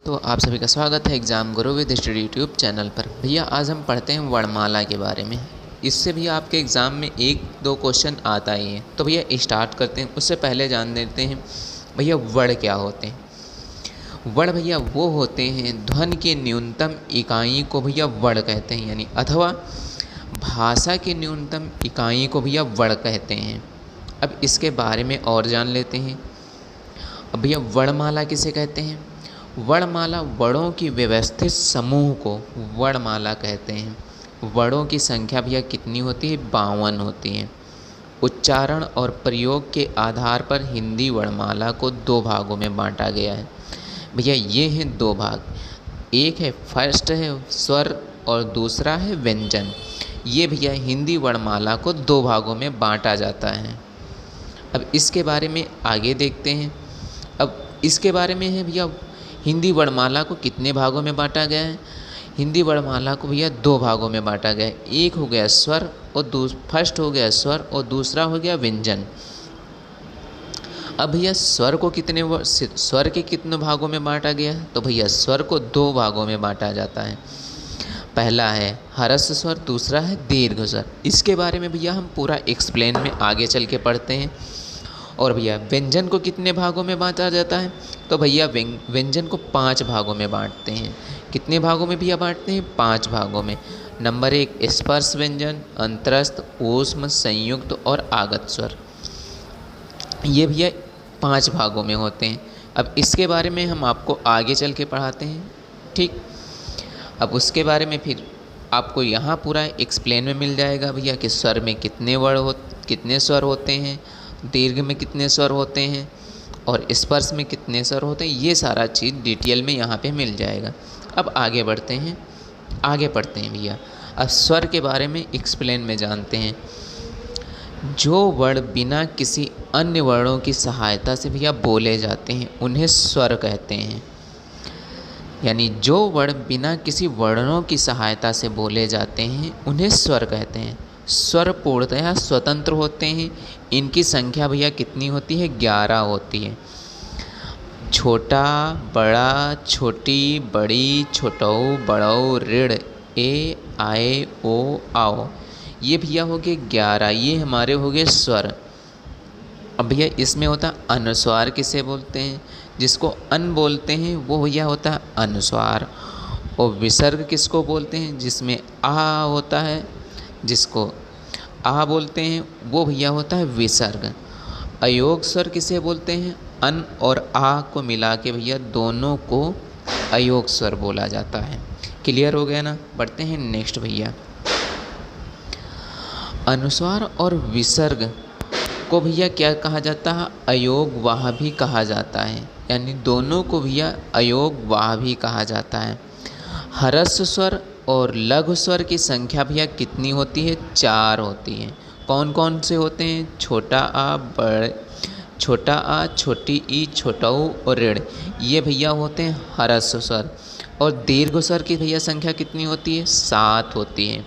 तो आप सभी का स्वागत है exam Guru with study YouTube channel पर। भैया आज हम पढ़ते हैं वर्णमाला के बारे में। इससे भी आपके एग्ज़ाम में एक दो क्वेश्चन आता ही है। तो भैया स्टार्ट करते हैं। उससे पहले जान लेते हैं भैया वर्ण क्या होते हैं। वर्ण भैया वो होते हैं ध्वनि के न्यूनतम इकाई को भैया वर्ण कहते हैं, यानी अथवा भाषा की न्यूनतम इकाई को भैया वर्ण कहते हैं। अब इसके बारे में और जान लेते हैं। अब भैया वर्णमाला किसे कहते हैं? वर्णमाला वर्णों की व्यवस्थित समूह को वर्णमाला कहते हैं। वर्णों की संख्या भैया कितनी होती है? 52 होती है। उच्चारण और प्रयोग के आधार पर हिंदी वर्णमाला को दो भागों में बांटा गया है। भैया ये हैं दो भाग, एक है फर्स्ट है स्वर और दूसरा है व्यंजन। ये भैया हिंदी वर्णमाला को दो भागों में बांटा जाता है। अब इसके बारे में आगे देखते हैं। अब इसके बारे में है भैया हिंदी वर्णमाला को कितने भागों में बांटा गया है? हिंदी वर्णमाला को भैया दो भागों में बांटा गया है। एक हो गया स्वर और फर्स्ट हो गया स्वर और दूसरा हो गया व्यंजन। अब भैया स्वर के कितने भागों में बांटा गया है? तो भैया स्वर को दो भागों में बांटा जाता है। पहला है ह्रस्व स्वर, दूसरा है दीर्घ स्वर। इसके बारे में भैया हम पूरा एक्सप्लेन में आगे चल के पढ़ते हैं। और भैया व्यंजन को कितने भागों में बांटा जाता है? तो भैया व्यंजन को 5 भागों में बांटते हैं। कितने भागों में भैया बांटते हैं? 5 भागों में। नंबर 1 स्पर्श व्यंजन, अंतरस्थ, ऊष्म, संयुक्त और आगत स्वर। ये भैया 5 भागों में होते हैं। अब इसके बारे में हम आपको आगे चल के पढ़ाते हैं, ठीक। अब उसके बारे में फिर आपको यहाँ पूरा एक्सप्लेन में मिल जाएगा भैया कि स्वर में कितने स्वर होते हैं, दीर्घ में कितने स्वर होते हैं और स्पर्श में कितने स्वर होते हैं। ये सारा चीज़ डिटेल में यहाँ पे मिल जाएगा। अब आगे बढ़ते हैं, आगे पढ़ते हैं भैया। अब स्वर के बारे में एक्सप्लेन में जानते हैं। जो वर्ण बिना किसी अन्य वर्णों की सहायता से भैया बोले जाते हैं उन्हें स्वर कहते हैं। यानी जो वर्ण बिना किसी वर्णों की सहायता से बोले जाते हैं उन्हें स्वर कहते हैं। स्वर पूर्णतः स्वतंत्र होते हैं। इनकी संख्या भैया कितनी होती है? 11 होती है। छोटा, बड़ा, छोटी, बड़ी, छोटऊ, बड़ऊ, ऋण, ए, आए, ओ, आओ। ये भैया हो गए 11। ये हमारे हो गए स्वर। अब भैया इसमें होता है अनुस्वार, किसे बोलते हैं? जिसको अन बोलते हैं वो भैया होता है अनुस्वार। और विसर्ग किसको बोलते हैं? जिसमें आ होता है, जिसको आ बोलते हैं वो भैया होता है विसर्ग। अयोग स्वर किसे बोलते हैं? अन और आ को मिला के भैया दोनों को अयोग स्वर बोला जाता है। क्लियर हो गया ना? बढ़ते हैं नेक्स्ट भैया। अनुस्वार और विसर्ग को भैया क्या कहा जाता है? अयोग वाह भी कहा जाता है। यानी दोनों को भैया अयोग वाह भी कहा जाता है। ह्रस्व स्वर और लघु स्वर की संख्या भैया कितनी होती है? 4 होती है। कौन कौन से होते हैं? छोटा आ, छोटी ई, छोटऊ और ऋण। ये भैया होते हैं ह्रस्व स्वर। और दीर्घ स्वर की भैया संख्या कितनी होती है? 7 होती है।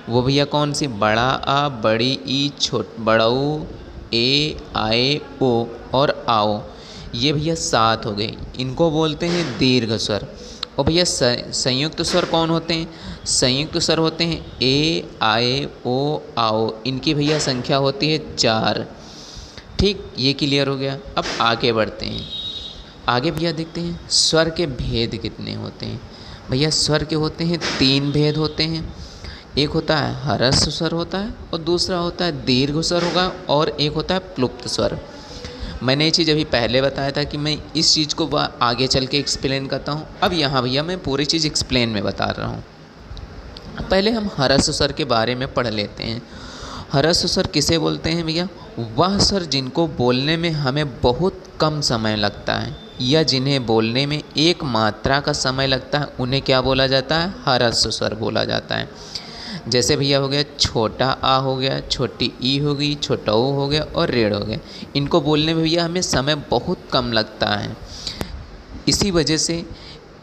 वो भैया कौन सी? बड़ा आ, बड़ी ई, बड़ऊ, ए, आए, ओ और आओ। ये भैया 7 हो गए। इनको बोलते हैं दीर्घ स्वर। और भैया संयुक्त स्वर कौन होते हैं? संयुक्त स्वर होते हैं ए, आए, ओ, आओ। इनकी भैया संख्या होती है 4। ठीक, ये क्लियर हो गया। अब आगे बढ़ते हैं। आगे भैया देखते हैं स्वर के भेद कितने होते हैं। भैया स्वर के होते हैं 3 भेद होते हैं। एक होता है ह्रस्व स्वर होता है और दूसरा होता है दीर्घ स्वर होगा और एक होता है प्लुप्त स्वर। मैंने ये चीज़ अभी पहले बताया था कि मैं इस चीज़ को आगे चल के एक्सप्लेन करता हूँ। अब यहाँ भैया मैं पूरी चीज़ एक्सप्लेन में बता रहा हूँ। पहले हम ह्रस्व स्वर के बारे में पढ़ लेते हैं। ह्रस्व स्वर किसे बोलते हैं भैया? वह स्वर जिनको बोलने में हमें बहुत कम समय लगता है या जिन्हें बोलने में एक मात्रा का समय लगता है उन्हें क्या बोला जाता है? ह्रस्व स्वर बोला जाता है। जैसे भैया हो गया छोटा आ हो गया, छोटी ई हो गई, छोटा ओ हो गया और ऋण हो गया। इनको बोलने में भैया हमें समय बहुत कम लगता है। इसी वजह से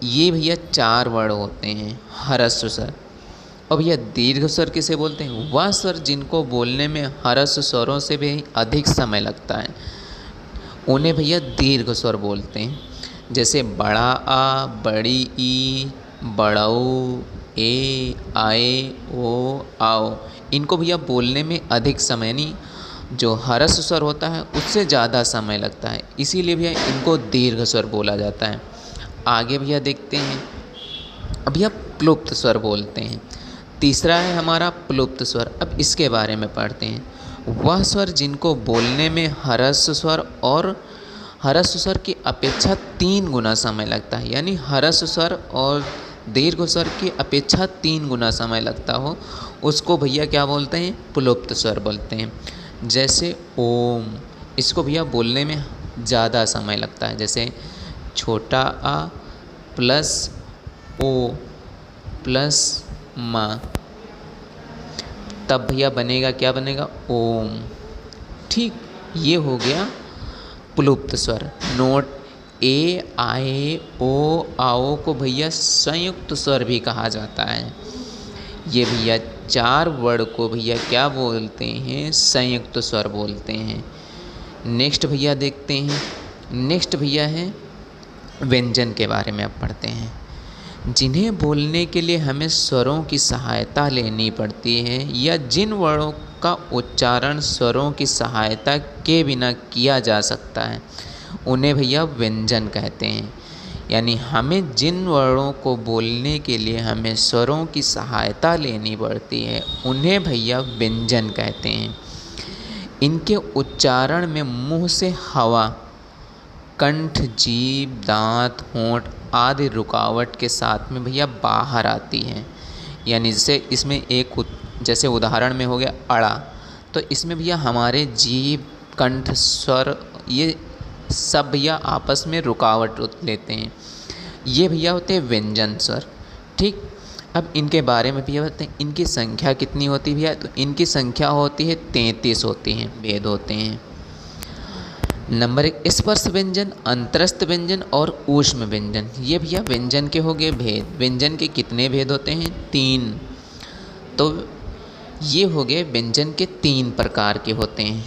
ये भैया 4 वर्ण होते हैं ह्रस्व स्वर। और भैया दीर्घ स्वर किसे बोलते हैं? वह स्वर जिनको बोलने में ह्रस्व स्वरों से भी अधिक समय लगता है उन्हें भैया दीर्घ स्वर बोलते हैं। जैसे बड़ा आ, बड़ी ई, बड़ऊ, ए, आए, ओ, आओ। इनको भैया बोलने में अधिक समय यानी जो ह्रस्व स्वर होता है उससे ज़्यादा समय लगता है, इसीलिए भैया इनको दीर्घ स्वर बोला जाता है। आगे भैया देखते हैं, अब भैया प्लुप्त स्वर बोलते हैं। तीसरा है हमारा प्लुप्त स्वर। अब इसके बारे में पढ़ते हैं। वह स्वर जिनको बोलने में ह्रस्व स्वर और ह्रस्व स्वर की अपेक्षा 3 गुना समय लगता है, यानी ह्रस्व स्वर और दीर्घ स्वर की अपेक्षा 3 गुना समय लगता हो, उसको भैया क्या बोलते हैं? प्लुप्त स्वर बोलते हैं। जैसे ओम, इसको भैया बोलने में ज़्यादा समय लगता है। जैसे छोटा आ प्लस ओ प्लस माँ, तब भैया बनेगा क्या बनेगा? ओम। ठीक, ये हो गया प्लुप्त स्वर। नोट ए, आए, ओ, आओ को भैया संयुक्त स्वर भी कहा जाता है। ये भैया 4 वर्ड को भैया क्या बोलते हैं? संयुक्त स्वर बोलते हैं। नेक्स्ट भैया देखते हैं। नेक्स्ट भैया है व्यंजन के बारे में अब पढ़ते हैं। जिन्हें बोलने के लिए हमें स्वरों की सहायता लेनी पड़ती है या जिन वर्णों का उच्चारण स्वरों की सहायता के बिना किया जा सकता है, उन्हें भैया व्यंजन कहते हैं। यानी हमें जिन वर्णों को बोलने के लिए हमें स्वरों की सहायता लेनी पड़ती है, उन्हें भैया व्यंजन कहते हैं। इनके उच्चारण में मुंह से हवा, कंठ, जीभ, दांत, होंठ आदि रुकावट के साथ में भैया बाहर आती है। यानी जैसे इसमें जैसे उदाहरण में हो गया अड़ा, तो इसमें भैया हमारे जीभ, कंठ, स्वर ये सब भैया आपस में रुकावट लेते हैं। ये भैया होते हैं व्यंजन स्वर। ठीक, अब इनके बारे में भैया बताते हैं। इनकी संख्या कितनी होती है भैया? तो इनकी संख्या होती है 33 होती हैं, भेद होते हैं। नंबर 1 स्पर्श व्यंजन, अंतरस्थ व्यंजन और ऊष्म व्यंजन। ये भैया व्यंजन के हो गए भेद। व्यंजन के कितने भेद होते हैं? 3। तो ये हो गए व्यंजन के 3 प्रकार के होते हैं।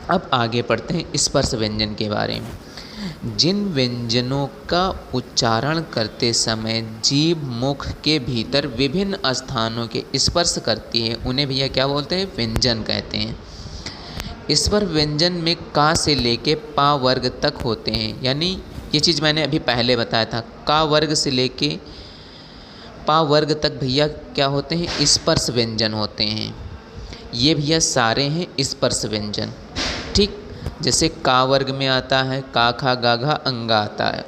अब आगे पढ़ते हैं स्पर्श व्यंजन के बारे में। जिन व्यंजनों का उच्चारण करते समय जीभ मुख के भीतर विभिन्न स्थानों के स्पर्श करती है, उन्हें भैया क्या बोलते हैं? व्यंजन कहते हैं। स्वर व्यंजन में का से लेके पा वर्ग तक होते हैं। यानी ये चीज़ मैंने अभी पहले बताया था, का वर्ग से लेके पा वर्ग तक भैया क्या होते हैं? स्पर्श व्यंजन होते हैं। ये भैया सारे हैं स्पर्श व्यंजन। ठीक, जैसे का वर्ग में आता है का, खा, गा, घा, अंगा आता है,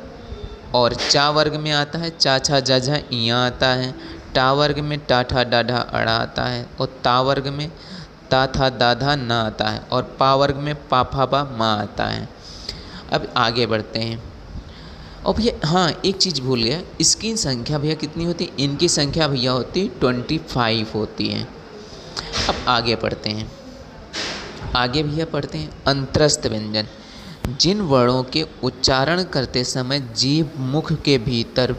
और चा वर्ग में आता है चा, छा, जा, झा, इया आता है। टा वर्ग में टा, ठा, डा, ढा, अड़ा आता है, और ता वर्ग में ता, था, दा, धा, ना आता है, और पा वर्ग में पा, फा, बा, मा आता है। अब आगे बढ़ते हैं। और भैया हाँ, एक चीज़ भूल गया, इसकी संख्या भैया कितनी होती है? इनकी संख्या भैया होती 25 होती है। अब आगे पढ़ते हैं। आगे भैया पढ़ते हैं अंतरस्थ व्यंजन। जिन वर्णों के उच्चारण करते समय जीभ मुख के भीतर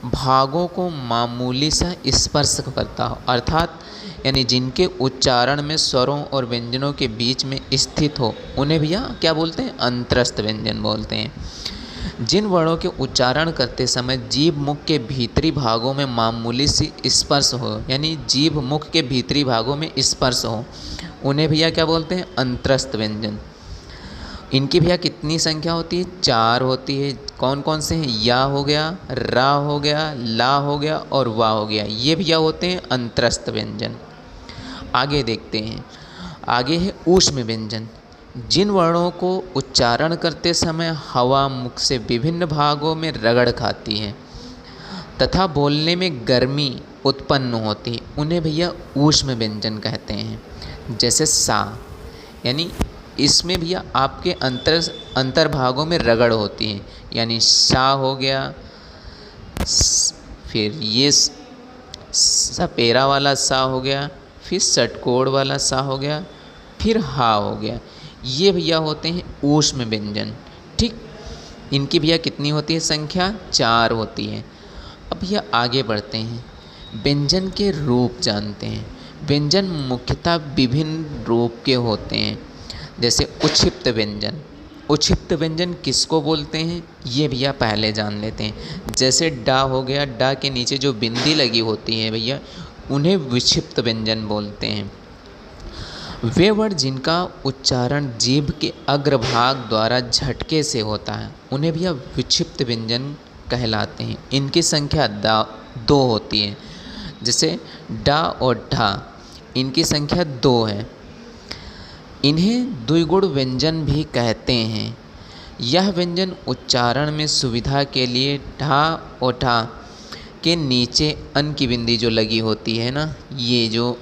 भागों को मामूली सा स्पर्श करता हो, अर्थात यानी जिनके उच्चारण में स्वरों और व्यंजनों के बीच में स्थित हो, उन्हें भैया क्या बोलते हैं? अंतरस्थ व्यंजन बोलते हैं। जिन वर्णों के उच्चारण करते समय जीभ मुख के भीतरी भागों में मामूली सी स्पर्श हो, यानी जीभ मुख के भीतरी भागों में स्पर्श हो, उन्हें भैया क्या बोलते हैं? अंतरस्थ व्यंजन। इनकी भैया कितनी संख्या होती है? 4 होती है। कौन कौन से हैं? या हो गया, रा हो गया, ला हो गया और वा हो गया। ये भैया होते हैं अंतरस्थ व्यंजन। आगे देखते हैं। आगे है ऊष्म व्यंजन। जिन वर्णों को उच्चारण करते समय हवा मुख से विभिन्न भागों में रगड़ खाती है तथा बोलने में गर्मी उत्पन्न होती है, उन्हें भैया ऊष्म व्यंजन कहते हैं। जैसे सा, यानी इसमें भैया आपके अंतर भागों में रगड़ होती है, यानी सा हो गया, फिर ये सपेरा वाला सा हो गया, फिर षटकोण वाला सा हो गया, फिर हा हो गया। ये भैया होते हैं ऊष्म व्यंजन। ठीक, इनकी भैया कितनी होती है संख्या? 4 होती है। अब भैया आगे बढ़ते हैं, व्यंजन के रूप जानते हैं। व्यंजन मुख्यतः विभिन्न रूप के होते हैं। जैसे उक्षिप्त व्यंजन। उक्षिप्त व्यंजन किसको बोलते हैं ये भैया पहले जान लेते हैं। जैसे डा हो गया, डा के नीचे जो बिंदी लगी होती है भैया उन्हें विक्षिप्त व्यंजन बोलते हैं। वे वर्ड जिनका उच्चारण जीभ के अग्रभाग द्वारा झटके से होता है उन्हें भैया विक्षिप्त व्यंजन कहलाते हैं। इनकी संख्या दो होती है। जैसे डा और ढा, इनकी संख्या 2 है। इन्हें द्विगुण व्यंजन भी कहते हैं। यह व्यंजन उच्चारण में सुविधा के लिए ढा और ढा के नीचे अन की बिंदी जो लगी होती है ना, ये जो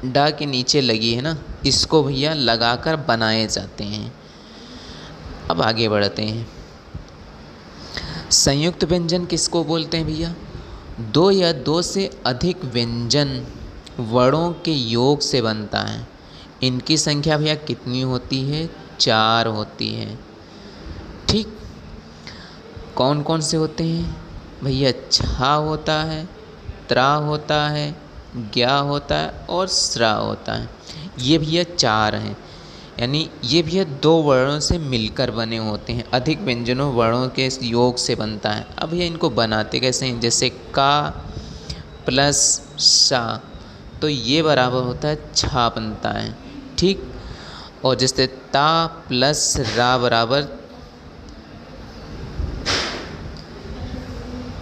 डा के नीचे लगी है ना, इसको भैया लगाकर बनाए जाते हैं। अब आगे बढ़ते हैं। संयुक्त व्यंजन किसको बोलते हैं भैया? 2 या 2 से अधिक व्यंजन वर्णों के योग से बनता है। इनकी संख्या भैया कितनी होती है? 4 होती है। ठीक, कौन कौन से होते हैं भैया? छा होता है, त्रा होता है, ज्ञा होता है और स्रा होता है। ये भैया 4 हैं, यानी ये भैया 2 वर्णों से मिलकर बने होते हैं। अधिक व्यंजनों वर्णों के योग से बनता है। अब भैया इनको बनाते कैसे हैं? जैसे का प्लस सा, तो ये बराबर होता है छा बनता है। ठीक, और जैसे ता प्लस रा बराबर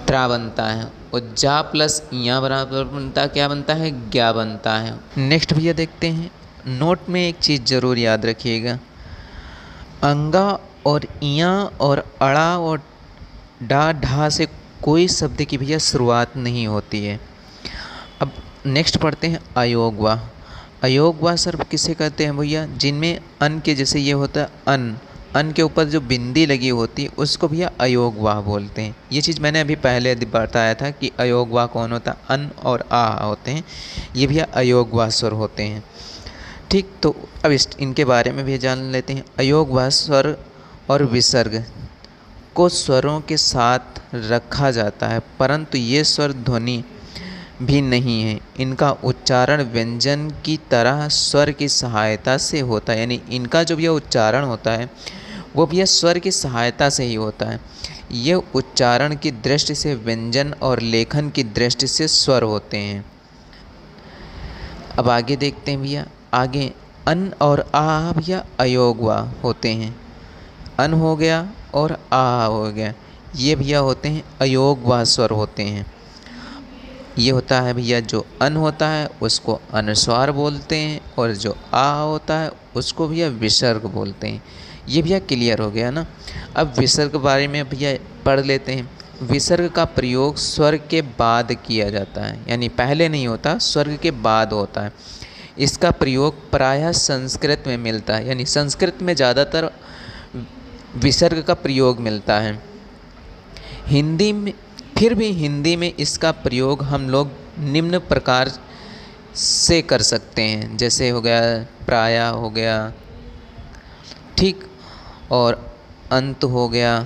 त्रा बनता है, और जा प्लस इया बराबर बनता क्या बनता है? ज्ञा बनता है। नेक्स्ट भैया देखते हैं। नोट में एक चीज़ ज़रूर याद रखिएगा, अंगा और इया और अड़ा और डा ढा से कोई शब्द की भैया शुरुआत नहीं होती है। अब नेक्स्ट पढ़ते हैं अयोगवा। अयोगवा सर्व किसे कहते हैं भैया? जिनमें अन के जैसे ये होता है अन के ऊपर जो बिंदी लगी होती है उसको भैया अयोगवाह बोलते हैं। ये चीज़ मैंने अभी पहले बताया था कि अयोगवाह कौन होता है? अन और आ होते हैं, ये भैया अयोगवाह स्वर होते हैं। ठीक, तो अब इनके बारे में भी जान लेते हैं। अयोगवाह स्वर और विसर्ग को स्वरों के साथ रखा जाता है, परंतु ये स्वर ध्वनि भी नहीं है। इनका उच्चारण व्यंजन की तरह स्वर की सहायता से होता है, यानी इनका जो भी उच्चारण होता है वो भी स्वर की सहायता से ही होता है। ये उच्चारण की दृष्टि से व्यंजन और लेखन की दृष्टि से स्वर होते हैं। अब आगे देखते हैं भैया। आगे अन और आ भैया अयोगवा होते हैं। अन हो गया और आ हो गया, ये भैया होते हैं अयोगवा स्वर होते हैं। ये होता है भैया जो अन होता है उसको अनुस्वार बोलते हैं, और जो आ होता है उसको भैया विसर्ग बोलते हैं। ये भैया क्लियर हो गया ना। अब विसर्ग के बारे में भैया पढ़ लेते हैं। विसर्ग का प्रयोग स्वर के बाद किया जाता है, यानी पहले नहीं होता, स्वर्ग के बाद होता है। इसका प्रयोग प्रायः संस्कृत में मिलता है, यानी संस्कृत में ज़्यादातर विसर्ग का प्रयोग मिलता है। हिंदी में फिर भी हिंदी में इसका प्रयोग हम लोग निम्न प्रकार से कर सकते हैं। जैसे हो गया प्रायः हो गया, ठीक, और अंत हो गया,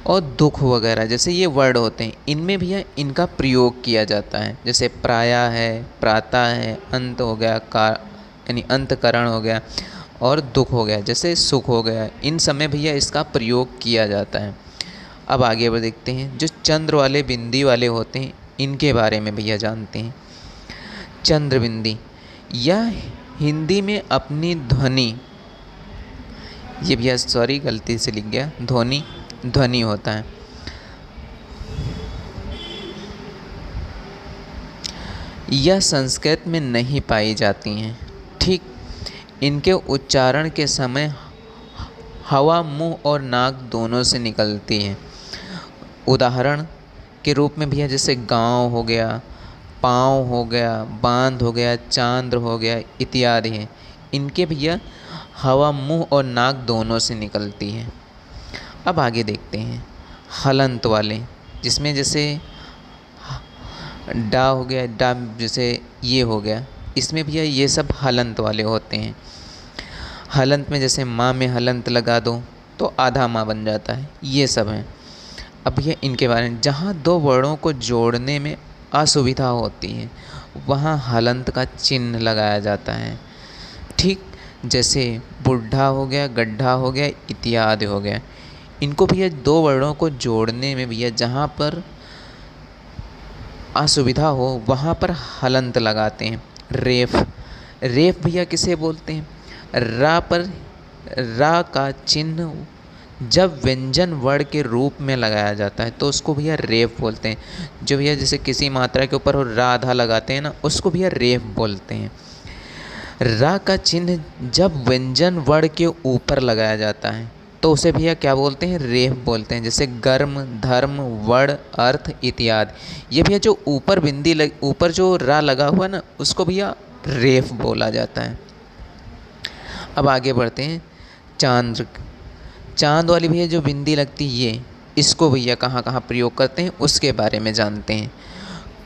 और दुख वगैरह जैसे ये वर्ड होते हैं, इनमें भैया इनका प्रयोग किया जाता है। जैसे प्रायः है, प्रातः है, अंत हो गया, यानी अंतकरण हो गया, और दुख हो गया, जैसे सुख हो गया। इन समय भैया इसका प्रयोग किया जाता है। अब आगे बढ़ देखते हैं। जो चंद्र वाले बिंदी वाले होते हैं इनके बारे में भैया जानते हैं। चंद्र बिंदी यह हिंदी में अपनी ध्वनि, ये भैया सॉरी गलती से लिख गया, ध्वनि होता है। यह संस्कृत में नहीं पाई जाती हैं। ठीक, इनके उच्चारण के समय हवा मुंह और नाक दोनों से निकलती है। उदाहरण के रूप में भैया जैसे गांव हो गया, पाँव हो गया, बांध हो गया, चांद्र हो गया इत्यादि हैं। इनके भैया हवा मुंह और नाक दोनों से निकलती है। अब आगे देखते हैं हलंत वाले, जिसमें जैसे डा हो गया, डा जैसे ये हो गया, इसमें भैया ये सब हलंत वाले होते हैं। हलंत में जैसे माँ में हलंत लगा दो तो आधा माँ बन जाता है, ये सब हैं। अब ये इनके बारे में, जहाँ 2 वर्णों को जोड़ने में असुविधा होती है वहाँ हलंत का चिन्ह लगाया जाता है। ठीक, जैसे बुढ़ा हो गया, गड्ढा हो गया, इत्यादि हो गया। इनको भैया दो वर्णों को जोड़ने में भैया जहाँ पर असुविधा हो वहाँ पर हलंत लगाते हैं। रेफ, रेफ भैया किसे बोलते हैं? रा पर रा का चिन्ह जब व्यंजन वर्ण के रूप में लगाया जाता है तो उसको भैया रेफ बोलते हैं। जो भैया जैसे किसी मात्रा के ऊपर रा आधा लगाते हैं ना, उसको भैया रेफ बोलते हैं। रा का चिन्ह जब व्यंजन वर्ण के ऊपर लगाया जाता है तो उसे भैया क्या बोलते हैं? रेफ बोलते हैं। जैसे गर्म, धर्म, वर्ण, अर्थ इत्यादि। ये भैया जो ऊपर ऊपर जो रा लगा हुआ है ना, उसको भैया रेफ बोला जाता है। अब आगे बढ़ते हैं। चांद्र, चांद वाली भैया जो बिंदी लगती है, ये इसको भैया कहाँ कहाँ प्रयोग करते हैं उसके बारे में जानते हैं।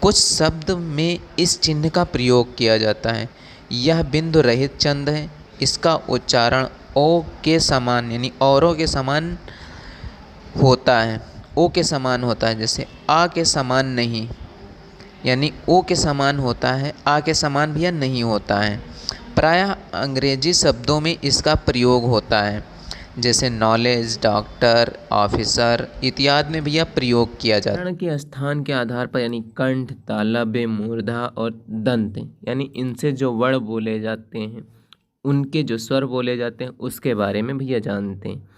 कुछ शब्द में इस चिन्ह का प्रयोग किया जाता है। यह बिंदु रहित चंद है। इसका उच्चारण ओ के समान यानी औरों के समान होता है। ओ के समान होता है, जैसे आ के समान नहीं, यानी ओ के समान होता है, आ के समान भैया नहीं होता है। प्रायः अंग्रेजी शब्दों में इसका प्रयोग होता है, जैसे नॉलेज, डॉक्टर, ऑफिसर इत्यादि में भैया प्रयोग किया जाता है। के स्थान के आधार पर यानी कंठ, तालव्य, मूर्धा और दंत यानी इनसे जो वर्ण बोले जाते हैं, उनके जो स्वर बोले जाते हैं उसके बारे में भैया जानते हैं।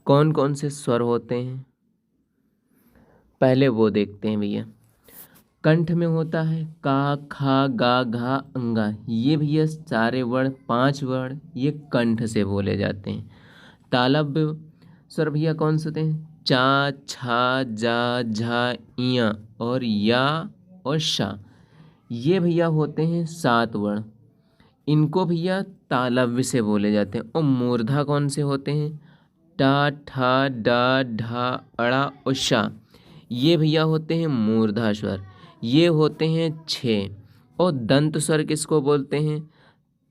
कौन कौन से स्वर होते हैं पहले वो देखते हैं भैया। कंठ में होता है का, खा, गा, घा, अंगा। ये भैया सारे वर्ण, 5 वर्ण ये कंठ से बोले जाते हैं। तालव्य स्वर भैया कौन से होते हैं? चा, छा, जा, झा, इया और या और शा। ये भैया होते हैं 7 वर्ण। इनको भैया तालव्य से बोले जाते हैं। और मूर्धा कौन से होते हैं? टा, ठा, डा, ढा, अड़ा और शा। ये भैया होते हैं मूर्धा स्वर। ये होते हैं 6। और दंत स्वर किसको बोलते हैं?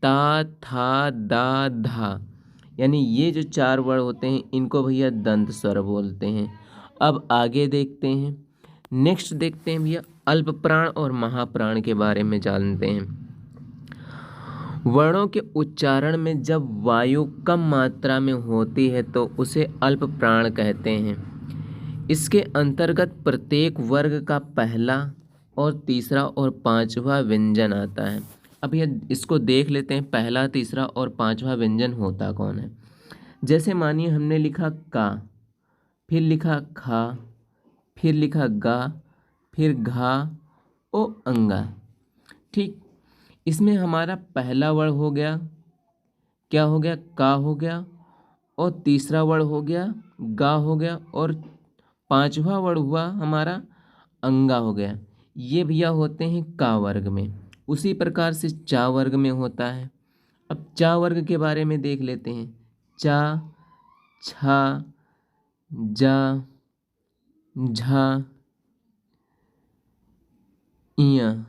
ता, था, दा, धा। यानी ये जो 4 वर्ण होते हैं इनको भैया दंत स्वर बोलते हैं। अब आगे देखते हैं। नेक्स्ट देखते हैं भैया अल्प प्राण और महाप्राण के बारे में जानते हैं। वर्णों के उच्चारण में जब वायु कम मात्रा में होती है तो उसे अल्प प्राण कहते हैं। इसके अंतर्गत प्रत्येक वर्ग का पहला और तीसरा और पांचवा व्यंजन आता है। अब यह इसको देख लेते हैं, पहला, तीसरा और पांचवा व्यंजन होता कौन है। जैसे मानिए हमने लिखा का, फिर लिखा खा, फिर लिखा गा, फिर घा ओ अंगा। ठीक, इसमें हमारा पहला वर्ण हो गया, क्या हो गया? का हो गया। और तीसरा वर्ण हो गया गा हो गया। और पांचवा वर्ण हुआ हमारा अंगा हो गया। ये भैया होते हैं का वर्ग में। उसी प्रकार से चा वर्ग में होता है। अब चा वर्ग के बारे में देख लेते हैं। चा, छा, जा, झा, इया,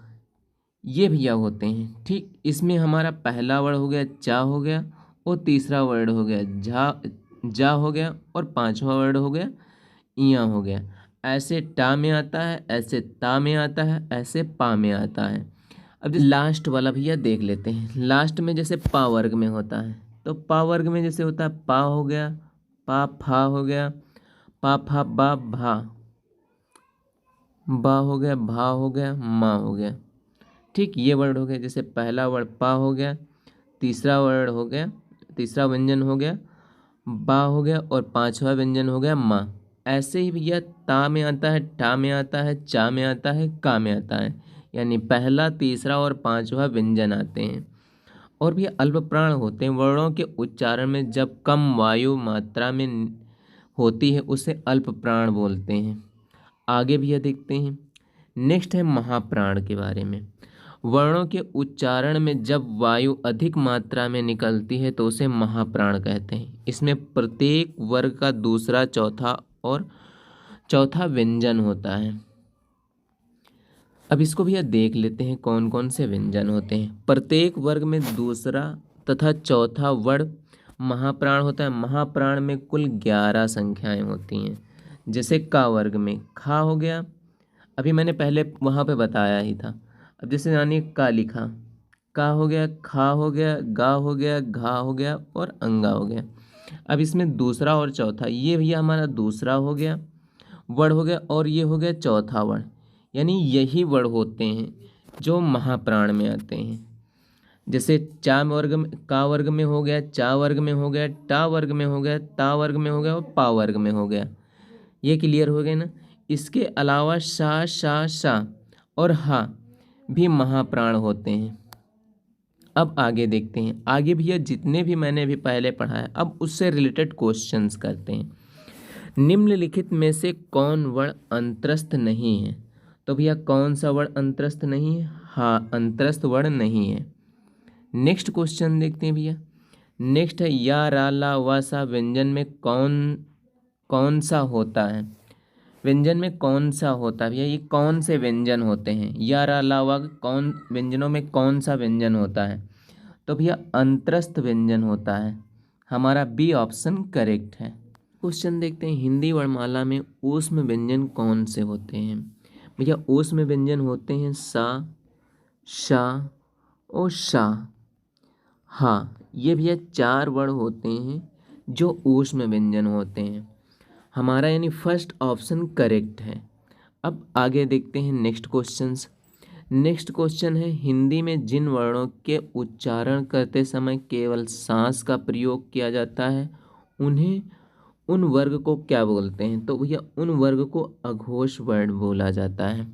ये भैया होते हैं। ठीक, इसमें हमारा पहला वर्ण हो गया चा हो गया, और तीसरा वर्ण हो गया जा हो गया, और पांचवा वर्ण हो गया इया हो गया। ऐसे टा में आता है, ऐसे ता में आता है, ऐसे पा में आता है। अब लास्ट वाला भैया देख लेते हैं। लास्ट में जैसे पा वर्ग में होता है, तो पा वर्ग में जैसे होता है पा हो गया, पा फा हो गया, पा फा बा भा, बा हो गया, भा हो गया, मा हो गया। ठीक, ये वर्ड हो गया। जैसे पहला वर्ड पा हो गया, तीसरा वर्ड हो गया, तीसरा व्यंजन हो गया बा हो गया, और पांचवा व्यंजन हो गया मा। ऐसे ही भैया ता में आता है, टा में आता है, चा में आता है, का में आता है। यानी पहला, तीसरा और पांचवा व्यंजन आते हैं। और भी अल्प प्राण होते हैं। वर्णों के उच्चारण में जब कम वायु मात्रा में होती है उसे अल्प प्राण बोलते हैं। आगे भैया देखते हैं। नेक्स्ट है महाप्राण के बारे में। वर्णों के उच्चारण में जब वायु अधिक मात्रा में निकलती है तो उसे महाप्राण कहते हैं। इसमें प्रत्येक वर्ग का दूसरा, चौथा और चौथा व्यंजन होता है। अब इसको भैया देख लेते हैं कौन कौन से व्यंजन होते हैं। प्रत्येक वर्ग में दूसरा तथा चौथा वर्ण महाप्राण होता है। महाप्राण में कुल 11 संख्याएं होती हैं। जैसे का वर्ग में खा हो गया, अभी मैंने पहले वहाँ पे बताया ही था। अब जैसे यानी का लिखा, का हो गया, खा हो गया, गा हो गया, घा हो गया और अंगा हो गया। अब इसमें दूसरा और चौथा, ये भैया हमारा दूसरा हो गया वर्ड हो गया और ये हो गया चौथा वर्ड। यानी यही वर्ड होते हैं जो महाप्राण में आते हैं। जैसे चा वर्ग में, का वर्ग में हो गया, चा वर्ग में हो गया, टा वर्ग में हो गया, ता वर्ग में हो गया और पा वर्ग में हो गया। ये क्लियर हो गया ना। इसके अलावा शा, शा, शा और हा भी महाप्राण होते हैं। अब आगे देखते हैं, आगे भैया जितने भी मैंने अभी पहले पढ़ा है अब उससे रिलेटेड क्वेश्चंस करते हैं। निम्नलिखित में से कौन वर्ण अंतरस्थ नहीं है? तो भैया कौन सा वर्ण अंतरस्थ नहीं है? हाँ, अंतरस्थ वर्ण नहीं है। नेक्स्ट क्वेश्चन देखते हैं भैया। नेक्स्ट है या, रा, ला, वा, सा व्यंजन में कौन कौन सा होता है? व्यंजन में कौन सा होता है भैया? ये कौन से व्यंजन होते हैं? या, रा, ला, वा कौन व्यंजनों में कौन सा व्यंजन होता है? तो भैया अंतरस्थ व्यंजन होता है। हमारा बी ऑप्शन करेक्ट है। क्वेश्चन देखते हैं, हिंदी वर्णमाला में ऊष्म व्यंजन कौन से होते हैं? भैया ऊष्म व्यंजन होते हैं सा, शा और शा। हाँ, ये भैया 4 वर्ण होते हैं जो ऊष्म व्यंजन होते हैं। हमारा यानी फर्स्ट ऑप्शन करेक्ट है। अब आगे देखते हैं नेक्स्ट क्वेश्चंस। नेक्स्ट क्वेश्चन है, हिंदी में जिन वर्णों के उच्चारण करते समय केवल सांस का प्रयोग किया जाता है उन्हें उन वर्ग को क्या बोलते हैं? तो भैया उन वर्ग को अघोष वर्ण बोला जाता है।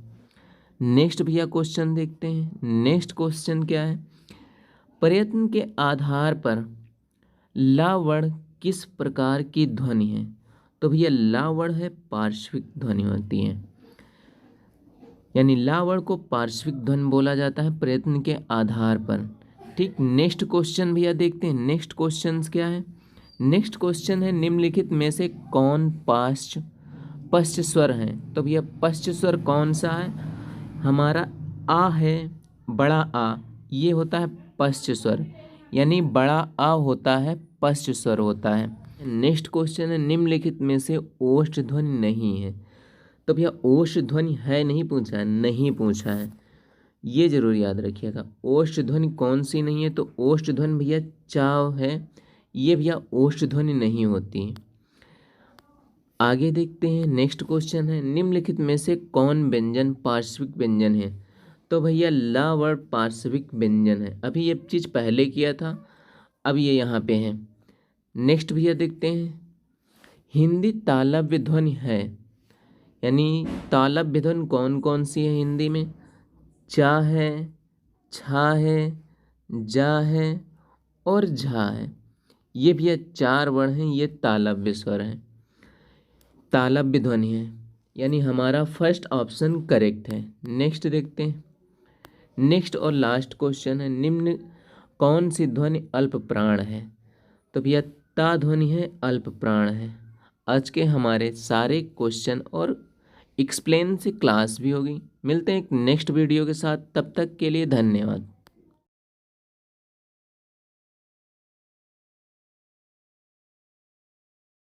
नेक्स्ट भैया क्वेश्चन देखते हैं। नेक्स्ट क्वेश्चन क्या है? प्रयत्न के आधार पर ला वर्ण किस प्रकार की ध्वनि है? तो भैया ला वर्ण है पार्श्विक ध्वनि होती है। यानी ला वर्ण को पार्श्विक ध्वनि बोला जाता है प्रयत्न के आधार पर। ठीक, नेक्स्ट क्वेश्चन भैया देखते हैं। नेक्स्ट क्वेश्चन क्या है? नेक्स्ट क्वेश्चन है, निम्नलिखित में से कौन पश्च स्वर है? तो भैया पश्च स्वर कौन सा है? हमारा आ है, बड़ा आ, ये होता है पश्च स्वर। यानी बड़ा आ होता है पश्च स्वर होता है। नेक्स्ट क्वेश्चन है, निम्नलिखित में से ओष्ठ ध्वनि नहीं है? तो भैया ओष्ठ ध्वनि है नहीं पूछा है, नहीं पूछा है, ये जरूर याद रखिएगा। ओष्ठ ध्वनि कौन सी नहीं है? तो ओष्ठ ध्वनि भैया चाव है, ये भैया ओष्ठ ध्वनि नहीं होती। आगे देखते हैं, नेक्स्ट क्वेश्चन है, निम्नलिखित में से कौन व्यंजन पार्श्विक व्यंजन है? तो भैया ला वर्ड पार्श्विक व्यंजन है। अभी ये चीज़ पहले किया था, अब ये यहाँ पे है। नेक्स्ट भैया देखते हैं, हिंदी तालव्य ध्वनि है, यानी तालव्य ध्वनि कौन कौन सी है हिंदी में? चा है, छा है, जा है और झा है। ये भैया 4 वर्ण हैं, ये तालव्य स्वर हैं, तालव्य ध्वनि है। यानी हमारा फर्स्ट ऑप्शन करेक्ट है। नेक्स्ट देखते हैं। नेक्स्ट और लास्ट क्वेश्चन है, निम्न कौन सी ध्वनि अल्प प्राण है? तो भैया ता ध्वनि है, अल्प प्राण है। आज के हमारे सारे क्वेश्चन और एक्सप्लेन से क्लास भी होगी। मिलते हैं एक नेक्स्ट वीडियो के साथ, तब तक के लिए धन्यवाद।